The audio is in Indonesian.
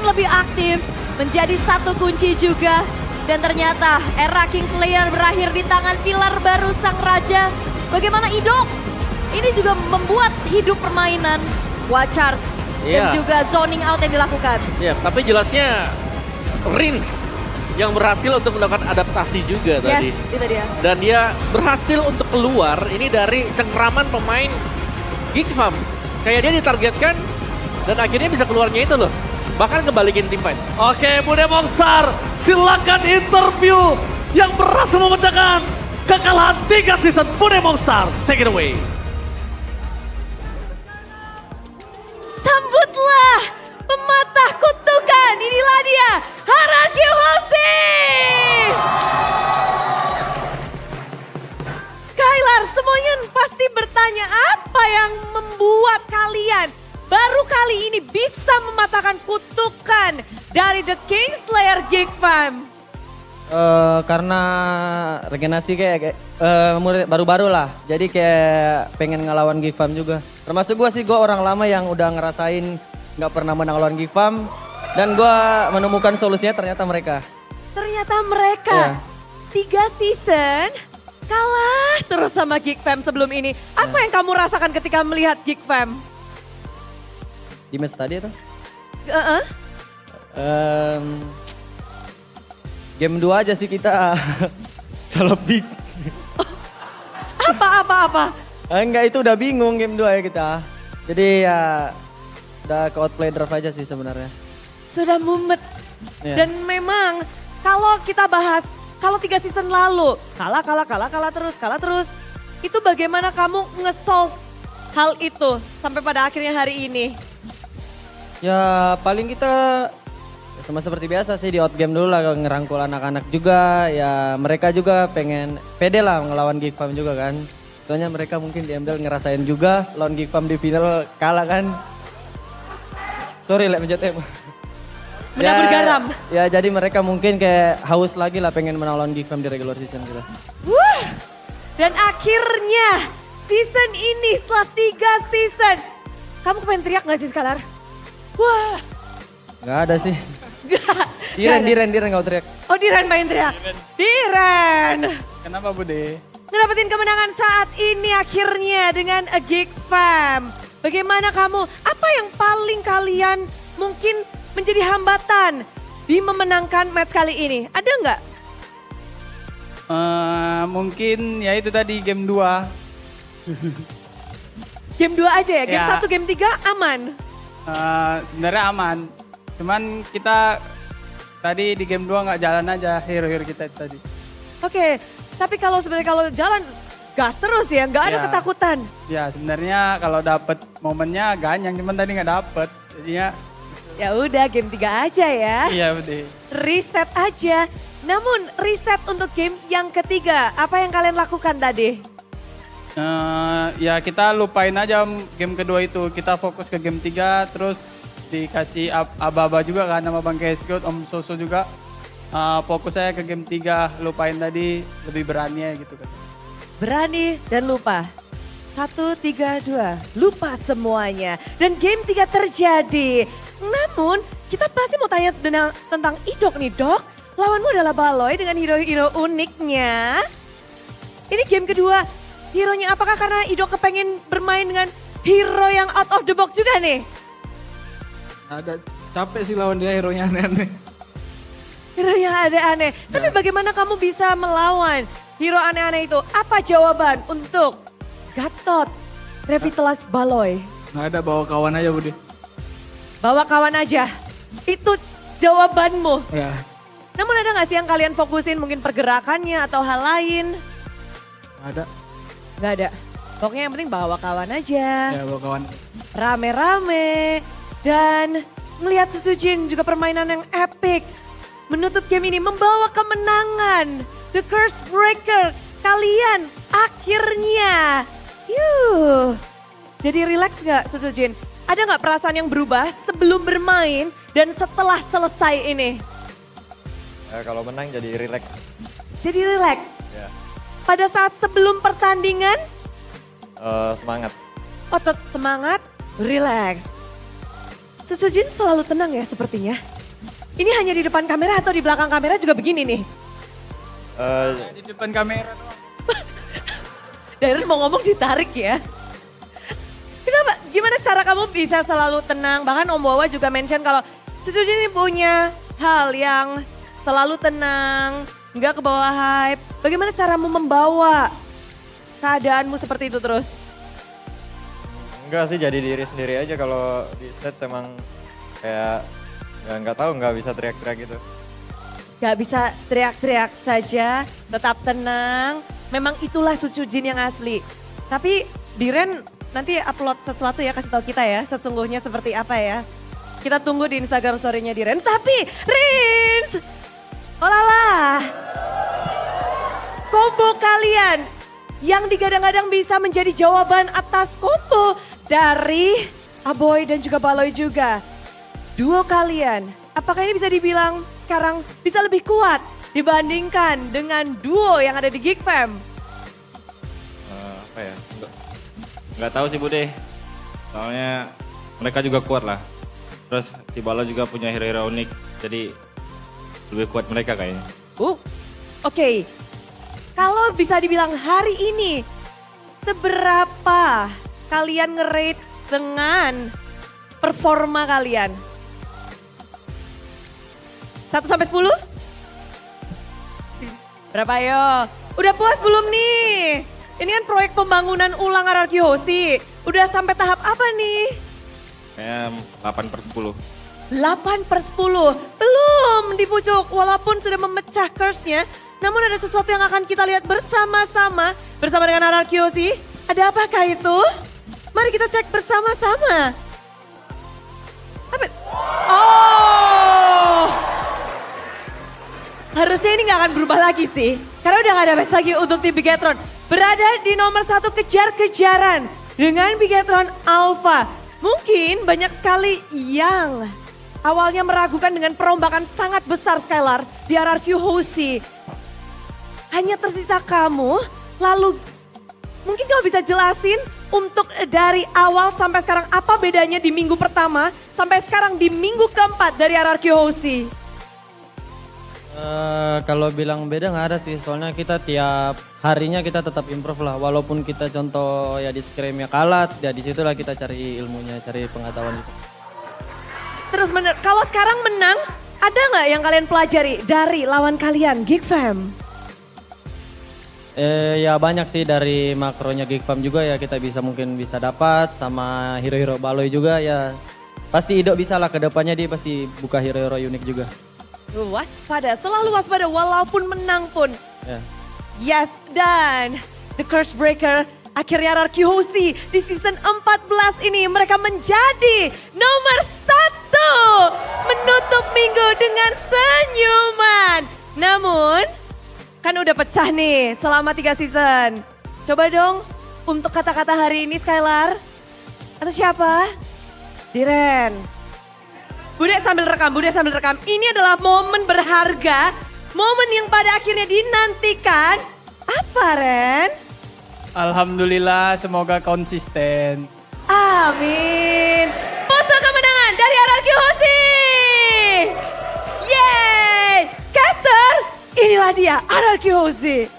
ingin lebih aktif, menjadi satu kunci juga. Dan ternyata era Kingslayer berakhir di tangan pilar baru sang raja. Bagaimana Idok? Ini juga membuat hidup permainan Watch Charge dan juga zoning out yang dilakukan. Iya, tapi jelasnya Rins yang berhasil untuk melakukan adaptasi juga tadi. Yes, itu dia. Dan dia berhasil untuk keluar ini dari cengkraman pemain Geekfam. Kayak dia ditargetkan dan akhirnya bisa keluarnya itu loh. Bahkan kebalikin tim fight. Oke, Bude Mongsar, silakan interview yang berhasil memecahkan kekalahan 3 season Bude Mongsar. Take it away. Sambutlah pematah kutukan, inilah dia Hierarchy Hoshi. Skylar, semuanya pasti bertanya apa yang membuat kalian baru kali ini bisa mematahkan kutukan dari The Kingslayer Geekfam. Karena regenerasi kayak baru-baru lah. Jadi kayak pengen ngelawan Geekfam juga. Termasuk gue sih, gue orang lama yang udah ngerasain nggak pernah menang lawan Geekfam. Dan gue menemukan solusinya ternyata mereka. Ternyata mereka 3 season kalah terus sama Geekfam sebelum ini. Apa yang kamu rasakan ketika melihat Geekfam? Di match tadi itu. Game 2 aja sih kita salah pick. Apa? Enggak, itu udah bingung game 2 ya kita. Jadi ya udah ke outplay drive aja sih sebenarnya. Sudah mumet. Iya. Dan memang kalau kita bahas, kalau 3 season lalu kalah terus. Itu bagaimana kamu nge-solve hal itu sampai pada akhirnya hari ini? Ya paling kita sama seperti biasa sih, di outgame dulu lah, ngerangkul anak-anak juga. Ya mereka juga pengen pede lah ngelawan Geekfam juga kan. Soalnya mereka mungkin di MDL ngerasain juga lawan Geekfam di final kalah kan. Sorry lah mencet em. Menabur garam. Ya jadi mereka mungkin kayak haus lagi lah pengen menang lawan Geekfam di regular season gitu. Dan akhirnya season ini setelah 3 season. Kamu pengen teriak gak sih Skylar? Wah. Gak ada sih. Gak. Diren gak teriak. Oh Diren main teriak. Diren. Kenapa Bude? Ngedapetin kemenangan saat ini akhirnya dengan A Geekfam. Bagaimana kamu? Apa yang paling kalian mungkin menjadi hambatan di memenangkan match kali ini? Ada nggak? Mungkin ya itu tadi game 2. Game 2 aja ya? Game Ya. 1, game 3 aman? Sebenarnya aman. Cuman kita tadi di game 2 nggak jalan aja hero-hero kita itu tadi. Oke, tapi kalau sebenarnya kalau jalan gas terus ya, nggak ada Ya. ketakutan. Ya sebenarnya kalau dapet momennya ganyang, cuman tadi nggak dapet. Jadinya Ya udah game 3 aja ya. iya Bude. Reset aja. Namun reset untuk game yang ketiga, apa yang kalian lakukan tadi? Ya kita lupain aja game kedua itu. Kita fokus ke game 3 terus dikasih aba-aba juga kan sama Bang Keskot, Om Soso juga. Fokus saya ke game 3, lupain tadi, lebih berani ya gitu kan. Berani dan lupa. 1, 3, 2. Lupa semuanya. Dan game 3 terjadi. Namun kita pasti mau tanya tentang Idok nih Dok. Lawanmu adalah Baloy dengan hero-hero uniknya. Ini game kedua. Hero-nya apakah karena Idok kepengen bermain dengan hero yang out of the box juga nih? Ada capek sih lawan dia, hero-nya aneh-aneh. Hero yang ada aneh. Tapi bagaimana kamu bisa melawan hero aneh-aneh itu? Apa jawaban untuk Gatot, Revitalis Baloy? Nggak ada, bawa kawan aja Budi. Bawa kawan aja. Itu jawabanmu. Ya, Namun ada gak sih yang kalian fokusin mungkin pergerakannya atau hal lain? nggak ada. Gak ada. Pokoknya yang penting bawa kawan aja. Ya, bawa kawan. Rame-rame. Dan melihat Susujin juga permainan yang epic. Menutup game ini membawa kemenangan. The Curse Breaker. Kalian akhirnya. Jadi relax gak Susujin? Ada gak perasaan yang berubah sebelum bermain dan setelah selesai ini? Kalau menang jadi relax. Jadi relax? Ya. Pada saat sebelum pertandingan? Semangat. Otot semangat, relax. Susujin selalu tenang ya sepertinya. Ini hanya di depan kamera atau di belakang kamera juga begini nih? Di depan kamera doang. Darren mau ngomong ditarik ya. Kenapa? Gimana cara kamu bisa selalu tenang? Bahkan Om Wawa juga mention kalau Cucu ini punya hal yang selalu tenang, nggak ke bawah hype. Bagaimana caramu membawa keadaanmu seperti itu terus? Enggak sih, jadi diri sendiri aja. Kalau di stage emang kayak ya nggak tahu, nggak bisa teriak-teriak gitu. Gak bisa teriak-teriak saja, tetap tenang. Memang itulah Sucu Jin yang asli. Tapi Diren nanti upload sesuatu ya, kasih tahu kita ya sesungguhnya seperti apa ya. Kita tunggu di Instagram story-nya Diren. Tapi Rins, olalah. Combo kalian yang digadang-gadang bisa menjadi jawaban atas combo dari Aboy dan juga Baloy juga. Duo kalian, apakah ini bisa dibilang sekarang bisa lebih kuat dibandingkan dengan duo yang ada di Geek Fam? Apa ya? Nggak tahu sih Bude. Soalnya mereka juga kuat lah. Terus si Balo juga punya hero-hero unik. Jadi lebih kuat mereka kayaknya. Oke. Kalau bisa dibilang hari ini seberapa kalian nge-rate dengan performa kalian? 1 sampai 10? Berapa yo? Udah puas belum nih? Ini kan proyek pembangunan ulang RRQ Hoshi. Udah sampai tahap apa nih? Kayaknya 8/10. 8/10. Belum di pucuk. Walaupun sudah memecah curse-nya. Namun ada sesuatu yang akan kita lihat bersama-sama. Bersama dengan RRQ Hoshi. Ada apakah itu? Mari kita cek bersama-sama. Apa? Oh! Harusnya ini gak akan berubah lagi sih. Karena udah gak ada match lagi untuk tim Bigetron. Berada di nomor 1 kejar-kejaran dengan Bigetron Alpha. Mungkin banyak sekali yang awalnya meragukan dengan perombakan sangat besar Skylar di RRQ Hoshi. Hanya tersisa kamu, lalu mungkin kamu bisa jelasin untuk dari awal sampai sekarang apa bedanya di minggu pertama sampai sekarang di minggu keempat dari RRQ Hoshi? Kalau bilang beda nggak ada sih, soalnya kita tiap harinya kita tetap improve lah. Walaupun kita contoh ya di scrimnya kalah, ya disitulah kita cari ilmunya, cari pengetahuan itu. Terus kalau sekarang menang, ada nggak yang kalian pelajari dari lawan kalian, Geek Fam? Ya banyak sih dari makronya Geek Fam juga ya kita mungkin bisa dapat, sama hero-hero Baloy juga ya. Pasti Ido bisa lah, kedepannya dia pasti buka hero-hero unik juga. Waspada, selalu waspada walaupun menang pun. Ya. Yes, dan The Curse Breaker akhirnya RRQ Hoshi di season 14 ini mereka menjadi nomor 1. Menutup minggu dengan senyuman. Namun kan udah pecah nih selama 3 season. Coba dong untuk kata-kata hari ini Skylar. Atau siapa? Diren. Bude sambil rekam. Ini adalah momen berharga. Momen yang pada akhirnya dinantikan. Apa Ren? Alhamdulillah, semoga konsisten. Amin. Pose kemenangan dari RRQ Hoshi. Yeay. Caster, inilah dia RRQ Hoshi.